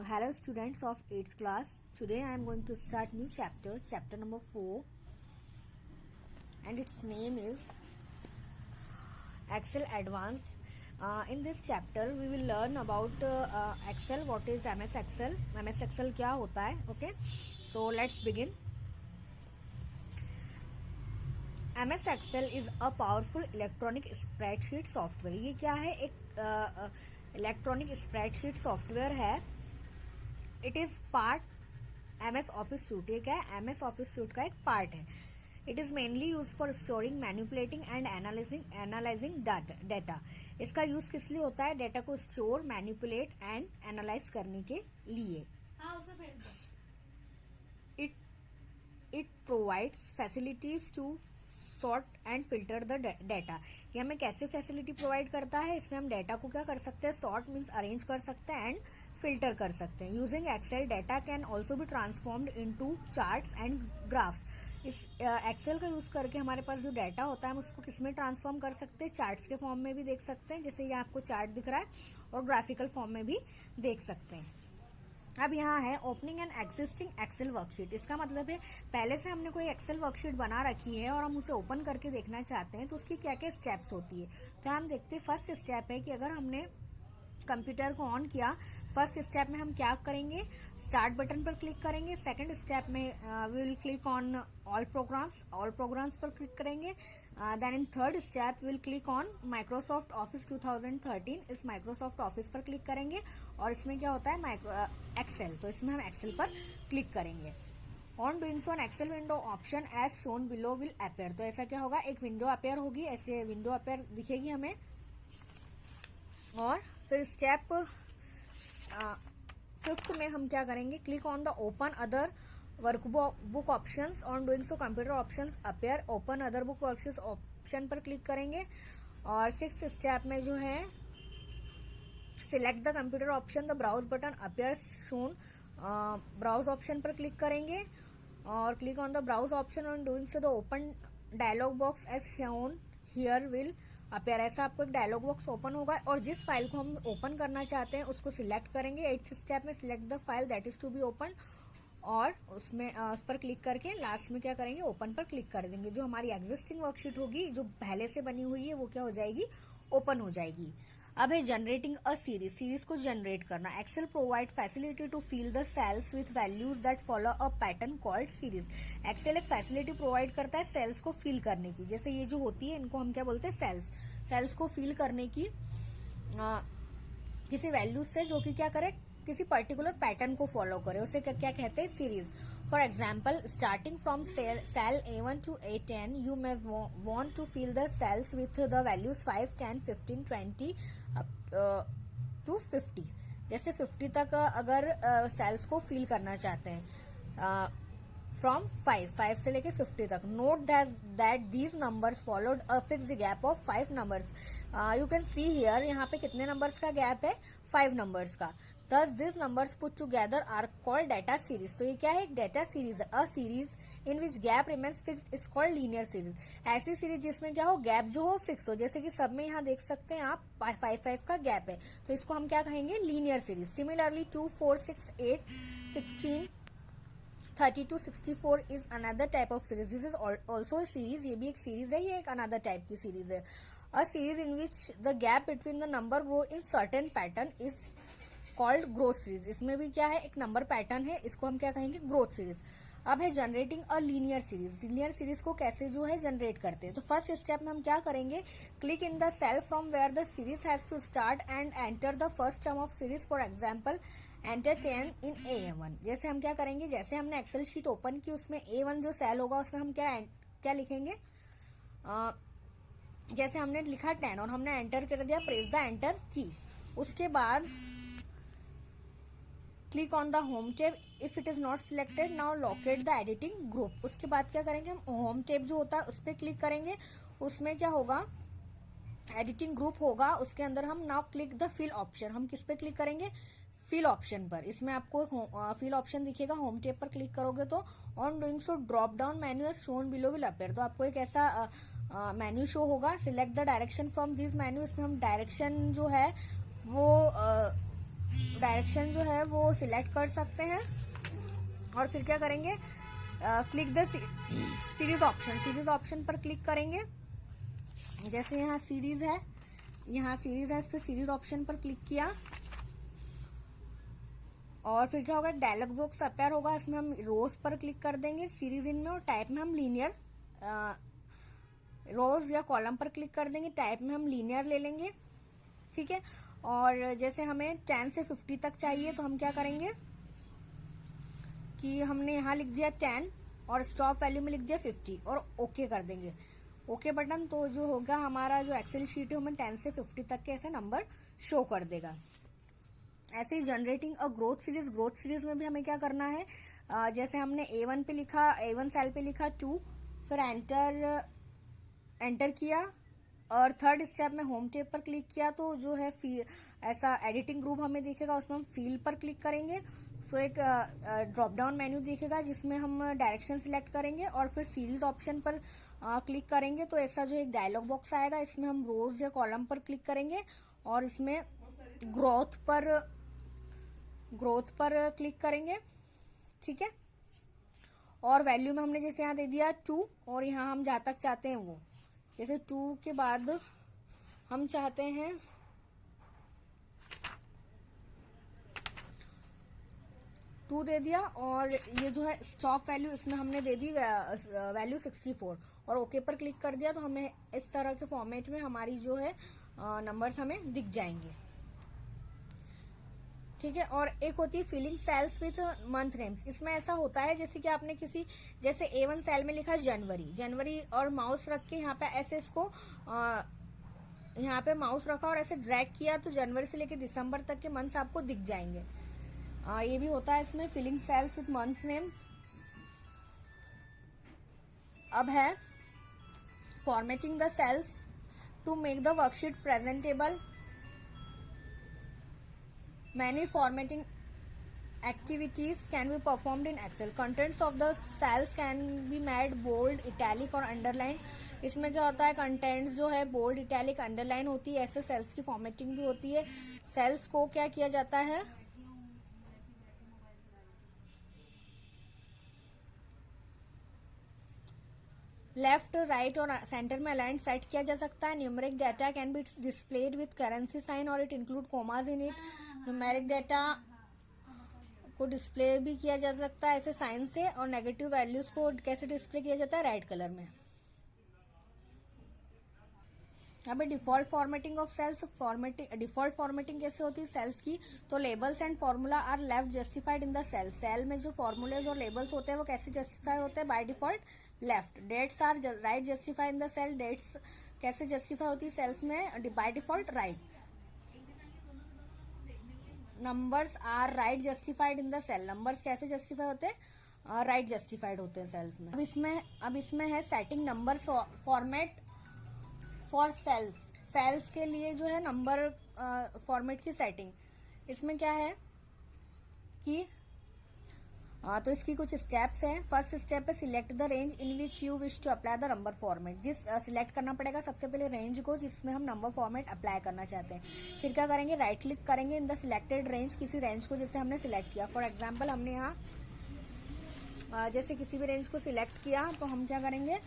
Hello students of 8th class. Today I am going to start new chapter number 4, and its name is Excel Advanced. In this chapter we will learn about Excel, what is MS Excel, MS Excel क्या होता है. Okay, so let's begin. MS Excel is a powerful electronic spreadsheet software. ये क्या है? एक electronic spreadsheet software है. It is part MS office suit. ये क्या है? MS ऑफिस सूट का एक पार्ट है. It is mainly use for storing, manipulating and analysing data. इसका यूज किस लिए होता है? डाटा को स्टोर, मैनिपुलेट एंड एनालाइज करने के लिए. It provides facilities to sort and filter the data. ये हमें कैसे फैसिलिटी प्रोवाइड करता है? इसमें हम डाटा को क्या कर सकते हैं? सॉर्ट मीन्स अरेंज कर सकते हैं एंड फिल्टर कर सकते हैं. Using Excel data can also be transformed into charts and graphs. इस एक्सेल का यूज करके हमारे पास जो डाटा होता है हम उसको किस में ट्रांसफॉर्म कर सकते हैं? चार्ट्स के फॉर्म में भी देख सकते हैं, जैसे ये आपको चार्ट दिख रहा है, और ग्राफिकल फॉर्म में भी देख सकते हैं. अब यहाँ है opening an existing Excel worksheet. इसका मतलब है पहले से हमने कोई एक्सेल वर्कशीट बना रखी है और हम उसे ओपन करके देखना चाहते हैं, तो उसकी क्या क्या स्टेप्स होती है. तो हम देखते हैं फर्स्ट स्टेप है कि अगर हमने कंप्यूटर को ऑन किया, फर्स्ट स्टेप में हम क्या करेंगे? स्टार्ट बटन पर क्लिक करेंगे. सेकंड स्टेप में we will click on all programs पर क्लिक करेंगे. Then in third step will click on Microsoft Office 2013. इस माइक्रोसॉफ्ट ऑफिस पर क्लिक करेंगे और इसमें क्या होता है? एक्सेल. तो इसमें हम एक्सेल पर क्लिक करेंगे. On doing so an Excel window option as shown below will appear. तो ऐसा क्या होगा? एक विंडो अपेयर होगी, ऐसे विंडो अपेयर दिखेगी हमें. और फिर स्टेप फिफ्थ में हम क्या करेंगे? Click on the open other workbook options. On doing so computer options appear. Open other book worksheets option पर क्लिक करेंगे. और सिक्स्थ स्टेप में जो है select the computer option, the browse button appears shown. Browse option पर click करेंगे और click on the browse option. On doing so the open dialog box as shown here will appear. ऐसा आपको एक dialogue box open होगा और जिस file को हम ओपन करना चाहते हैं उसको सिलेक्ट करेंगे. एट्थ स्टेप में select the file that is to be open, और उसमें उस पर क्लिक करके लास्ट में क्या करेंगे? ओपन पर क्लिक कर देंगे. जो हमारी एग्जिस्टिंग वर्कशीट होगी, जो पहले से बनी हुई है, वो क्या हो जाएगी? ओपन हो जाएगी. अब है जनरेटिंग अ सीरीज को जनरेट करना. Excel provide facility to fill the cells with values that follow a pattern called series. Excel एक फैसिलिटी प्रोवाइड करता है सेल्स को फिल करने की. जैसे ये जो होती है इनको हम क्या बोलते हैं? सेल्स को फिल करने की किसी वैल्यूज से, जो कि क्या करे? किसी पर्टिकुलर पैटर्न को फॉलो करे, उसे क्या कहते हैं? Series. For example, starting from cell A1 to A10 you may want to fill the cells with the values 5, 10, 15, 20 to 50. जैसे 50 तक अगर सेल्स को फिल करना चाहते हैं, फ्रॉम 5 से लेके 50 तक. Note that these numbers followed a fixed gap of 5 numbers. You can see here, यहाँ पे कितने नंबर्स का गैप है? 5 नंबर्स का. Thus these numbers put together are called data series. तो ये क्या है? एक data series. A series in which gap remains fixed is called linear series. ऐसी सीरीज जिसमें क्या हो? गैप जो हो फिक्स हो. जैसे कि सब में यहाँ देख सकते हैं आप 5 का गैप है, तो इसको हम क्या कहेंगे? Linear series. Similarly 2, 4, 6, 8, 16, 32, 64 is another type of series. This is also a series. ये भी एक सीरीज है, ये एक अनदर टाइप की सीरीज है. A series in which the gap between the number grow in certain pattern is called growth series. इसमें भी क्या है? एक नंबर पैटर्न है, इसको हम क्या कहेंगे? Growth series. अब है generating a linear series. Linear series को कैसे जो है जनरेट करते हैं? तो फर्स्ट स्टेप में हम क्या करेंगे? Click in the cell from where the series has to start and enter the first term of series. For example, enter 10 in A1. जैसे हम क्या करेंगे? जैसे हमने एक्सेल शीट ओपन की, उसमें A1 जो सेल होगा उसमें हम क्या लिखेंगे? जैसे हमने लिखा 10 और हमने एंटर कर दिया, प्रेस द एंटर की. उसके बाद click on the home tab. If it is not selected, now locate the editing group. उसके बाद क्या करेंगे? हम होम टैब जो होता है उस पर क्लिक करेंगे. उसमें क्या होगा? एडिटिंग ग्रुप होगा. उसके अंदर हम now click the fill option. हम किस पे क्लिक करेंगे? फिल ऑप्शन पर. इसमें आपको फिल ऑप्शन दिखेगा. होम टैब पर क्लिक करोगे तो on doing so drop down menu shown below will appear. तो आपको एक ऐसा मेन्यू शो होगा. Select the direction from this menu. इसमें हम डायरेक्शन जो है वो डायरेक्शन जो है वो सिलेक्ट कर सकते हैं। और फिर क्या करेंगे, click the series option, series option पर क्लिक करेंगे। जैसे यहाँ सीरीज है, यहाँ सीरीज है, इस पर सीरीज ऑप्शन पर क्लिक किया और फिर क्या होगा, डायलॉग बॉक्स अपेयर होगा। इसमें हम रोज पर क्लिक कर देंगे सीरीज इन में, और टाइप में हम लीनियर, रोज या कॉलम पर क्लिक कर देंगे, टाइप में हम लीनियर ले लेंगे। ठीक है, और जैसे हमें 10 से 50 तक चाहिए तो हम क्या करेंगे कि हमने यहाँ लिख दिया 10 और स्टॉप वैल्यू में लिख दिया 50 और ओके कर देंगे, ओके बटन। तो जो होगा हमारा जो एक्सेल शीट है हमें 10 से 50 तक के ऐसे नंबर शो कर देगा। ऐसे ही generating a growth series, growth series में भी हमें क्या करना है, जैसे हमने A1 पे लिखा, A1 सेल पे लिखा 2, फिर एंटर किया और थर्ड स्टेप में होम टैब पर क्लिक किया तो जो है ऐसा एडिटिंग ग्रुप हमें दिखेगा, उसमें हम फील पर क्लिक करेंगे। फिर एक ड्रॉप डाउन मेन्यू दिखेगा जिसमें हम डायरेक्शन सिलेक्ट करेंगे और फिर सीरीज ऑप्शन पर क्लिक करेंगे तो ऐसा जो एक डायलॉग बॉक्स आएगा, इसमें हम रोज या कॉलम पर क्लिक करेंगे और इसमें ग्रोथ पर क्लिक करेंगे। ठीक है, और वैल्यू में हमने जैसे यहाँ दे दिया 2 और यहाँ हम जहाँ तक चाहते हैं वो, जैसे 2 के बाद हम चाहते हैं 2 दे दिया और ये जो है स्टॉप वैल्यू इसमें हमने दे दी वैल्यू 64 और ओके पर क्लिक कर दिया तो हमें इस तरह के फॉर्मेट में हमारी जो है नंबर्स हमें दिख जाएंगे। ठीक है, और एक होती है filling cells with month names. इसमें ऐसा होता है जैसे कि आपने किसी, जैसे A1 सेल में लिखा जनवरी और माउस रख के यहाँ पे ऐसे इसको यहाँ पे माउस रखा और ऐसे ड्रैग किया तो जनवरी से लेके दिसंबर तक के मंथ्स आपको दिख जाएंगे। ये भी होता है इसमें filling cells with months names. अब है formatting the cells to make the worksheet presentable. Many formatting activities can be performed in Excel. Contents of the cells can be made bold, italic और underline। इसमें क्या होता है, contents जो है bold, italic, underline होती है। ऐसे सेल्स की फॉर्मेटिंग भी होती है। सेल्स को क्या किया जाता है, लेफ्ट, राइट और सेंटर में अलाइन सेट किया जा सकता है। Numeric data can be displayed with currency sign और it include commas in it. Numeric data को डिस्प्ले भी किया जा सकता है ऐसे साइन से, और नेगेटिव वैल्यूज को कैसे डिस्प्ले किया जाता है, रेड कलर में। अभी default formatting of cells, default formatting कैसे होती है सेल्स की, तो labels and formula are left justified in the cell. Cell में जो फॉर्मूलेज और लेबल्स होते हैं वो कैसे जस्टिफाइड होते हैं, by default left. Dates are right justified in the cell. Dates कैसे जस्टिफाई होती है सेल्स में, by default right. Numbers are right justified in the cell. Numbers कैसे जस्टिफाई होते हैं, राइट जस्टिफाइड होते हैं सेल्स में। अब इसमें है setting number format for cells. Cells के लिए जो है नंबर फॉर्मेट की सेटिंग, इसमें क्या है कि तो इसकी कुछ स्टेप्स हैं। फर्स्ट स्टेप है select the range in which you wish to apply the number format. Select करना पड़ेगा सबसे पहले रेंज को जिसमें हम नंबर फॉर्मेट अप्लाई करना चाहते हैं। फिर क्या करेंगे, राइट क्लिक करेंगे इन द सिलेक्टेड रेंज, किसी रेंज को जिससे हमने सिलेक्ट किया। फॉर एग्जाम्पल हमने यहाँ जैसे किसी भी रेंज को सिलेक्ट किया तो हम क्या करेंगे,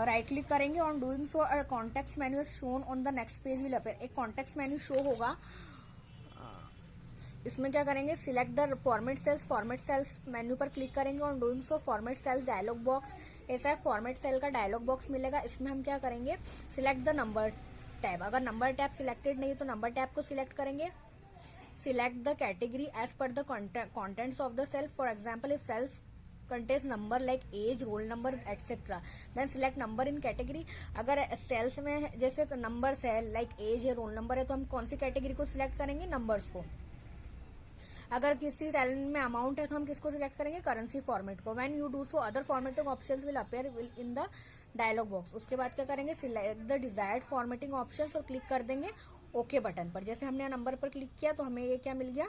राइट क्लिक करेंगे। On doing so a context menu is shown on the next page will appear. एक कॉन्टेक्स्ट मेन्यू शो होगा, इसमें क्या करेंगे, select the format cells menu पर क्लिक करेंगे। On doing so format cells dialog box, ऐसा format cell का dialogue box मिलेगा। इसमें हम क्या करेंगे, सिलेक्ट द नंबर टैब। अगर नंबर टैब सिलेक्टेड नहीं तो नंबर टैब को सिलेक्ट करेंगे। Select the category as per the contents of the cell. For example if cells contains number like age, roll number etc. then select number in category। अगर sales में जैसे numbers है like as है, roll number है, तो हम कौन सी category को सिलेक्ट करेंगे, नंबर्स को। अगर किसी सेल में अमाउंट है तो हम किसको सिलेक्ट करेंगे, करेंसी फॉर्मेट को। When you do so other formatting options will appear in the dialog box. उसके बाद क्या करेंगे, select the desired formatting options और क्लिक कर देंगे ओके बटन पर। जैसे हमने नंबर पर क्लिक किया तो हमें ये क्या मिल गया,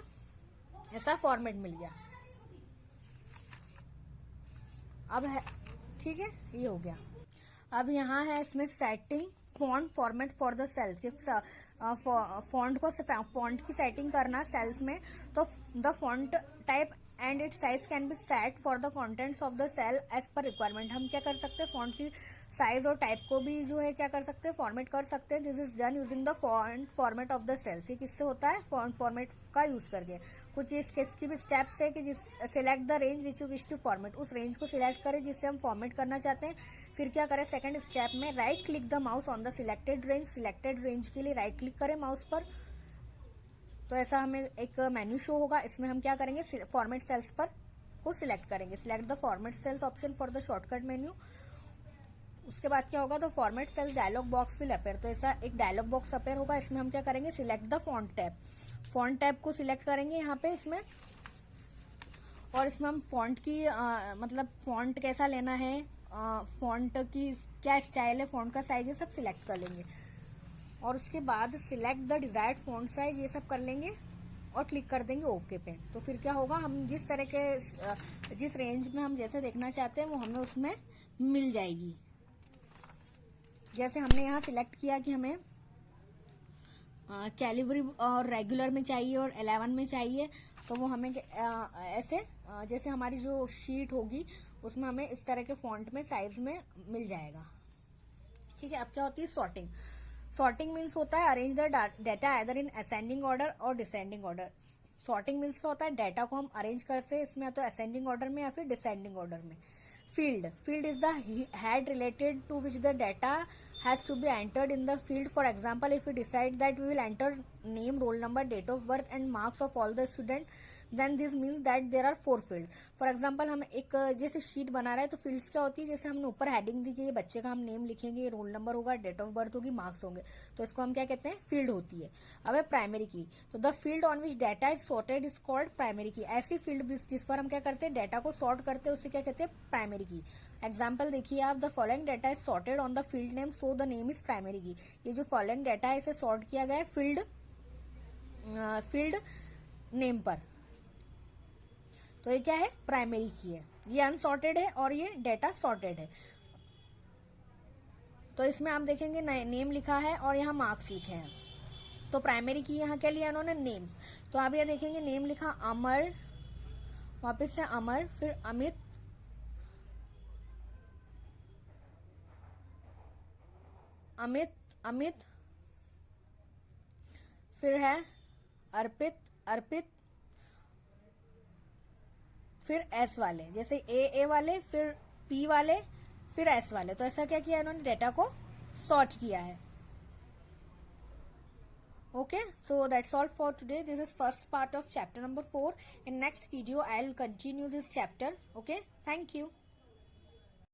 ऐसा फॉर्मेट मिल गया। अब है, ठीक है, ये हो गया। अब यहाँ है इसमें setting font format for the cells के फॉन्ट की सेटिंग करना सेल्स में, तो the font type and it size can be set for the contents of the cell as per requirement. हम क्या कर सकते हैं, फॉन्ट की साइज और टाइप को भी जो है क्या कर सकते हैं, फॉर्मेट कर सकते हैं। This is done using the font format of the cells. ये किससे होता है, फॉन्ट फॉर्मेट का यूज करके। कुछ इसकी भी स्टेप्स है कि select the range which you wish to format, उस रेंज को सिलेक्ट करें जिससे हम फॉर्मेट करना चाहते हैं। फिर क्या करें, सेकंड स्टेप में right click the mouse on the selected range. Selected range के लिए राइट क्लिक करें माउस पर, तो ऐसा हमें एक मेन्यू शो होगा। इसमें हम क्या करेंगे, फॉर्मेट सेल्स पर को सिलेक्ट करेंगे। Select the format cells option for the shortcut menu. उसके बाद क्या होगा, तो format cells dialog box will appear, तो ऐसा एक डायलॉग बॉक्स अपेयर होगा। इसमें हम क्या करेंगे, select the font tab. Font tab को सिलेक्ट करेंगे यहाँ पे इसमें, और इसमें हम फॉन्ट की मतलब फॉन्ट कैसा लेना है, फॉन्ट की क्या स्टाइल है, फॉन्ट का साइज, ये सब सिलेक्ट कर लेंगे। और उसके बाद select the desired font size, ये सब कर लेंगे और क्लिक कर देंगे ओके पे। तो फिर क्या होगा, हम जिस तरह के जिस रेंज में हम जैसे देखना चाहते हैं वो हमें उसमें मिल जाएगी। जैसे हमने यहाँ सिलेक्ट किया कि हमें कैलिबरी और रेगुलर में चाहिए और 11 में चाहिए, तो वो हमें ऐसे जैसे हमारी जो शीट होगी उसमें हमें इस तरह के फॉन्ट में साइज में मिल जाएगा। ठीक है। अब क्या होती है सॉर्टिंग। सॉर्टिंग मीन्स होता है arrange the data either in ascending order और डिसेंडिंग ऑर्डर। सॉर्टिंग मीन्स क्या होता है, डाटा को हम अरेंज करते हैं इसमें या तो असेंडिंग ऑर्डर में या फिर डिसेंडिंग ऑर्डर में। Field is the head related to which the data has to be entered in the field. For example, if we decide that we will enter name, roll number, date of birth and marks of all the student, then this means that there are 4 fields. For example, हम एक जैसे sheet बना रहे हैं तो fields क्या होती है, जैसे हमने ऊपर हेडिंग दी कि ये बच्चे का हम नेम लिखेंगे, रोल नंबर होगा, डेट ऑफ बर्थ होगी, मार्क्स होंगे, तो इसको हम क्या कहते हैं, फील्ड होती है। अब है प्राइमरी की, तो the field on which data is sorted is called primary की। ऐसी फील्ड जिस पर हम क्या करते हैं, डाटा को सॉर्ट करते हैं, उसे क्या कहते हैं, प्राइमरी की। एग्जाम्पल देखिए आप, the following data is sorted on the field name so the name is primary की। ये जो फॉलोइंग डाटा है इसे सॉर्ट किया गया है फील्ड नेम पर, तो ये क्या है, प्राइमरी की है। ये अनसॉर्टेड है और ये डाटा सॉर्टेड है। तो इसमें आप देखेंगे नेम लिखा है और यहाँ मार्क्स लिखे हैं, तो प्राइमरी की यहाँ क्या लिया इन्होंने, नेम्स। तो आप ये देखेंगे नेम लिखा अमर, वापस से अमर, फिर अमित, अमित, फिर है अर्पित, फिर एस वाले, जैसे ए वाले, फिर पी वाले, फिर एस वाले। तो ऐसा क्या किया इन्होंने, डाटा को सॉर्ट किया है। Okay, so that's all for today. This is first part of chapter number 4. In next video, I'll continue this chapter. Okay, thank you.